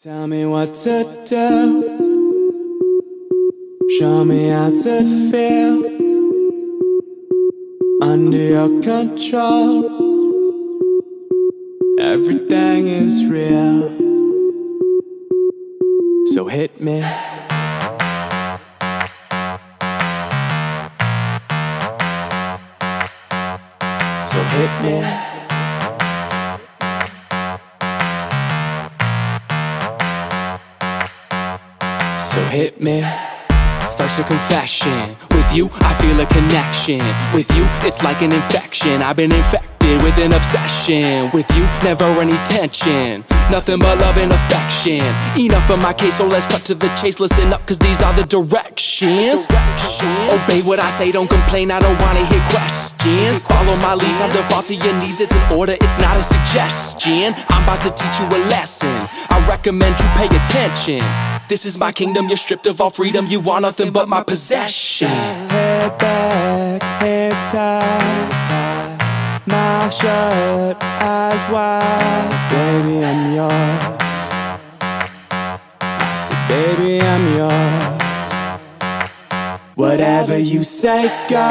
Tell me what to do. Show me how to feel under your control. Everything is real, so hit me. So hit me. So hit me. First a confession. With you, I feel a connection. With you, it's like an infection. I've been infected with an obsession. With you, never any tension. Nothing but love and affection. Enough of my case, so let's cut to the chase. Listen up, cause these are the directions. Obey what I say, don't complain, I don't wanna hear questions. Follow my lead, time to fall to your knees. It's an order, it's not a suggestion. I'm about to teach you a lesson. I recommend you pay attention. This is my kingdom, you're stripped of all freedom. You want nothing but my possession. Head back, hands tied, mouth shut, eyes wide. Baby, I'm yours. I said, baby, I'm yours. Whatever you say, go.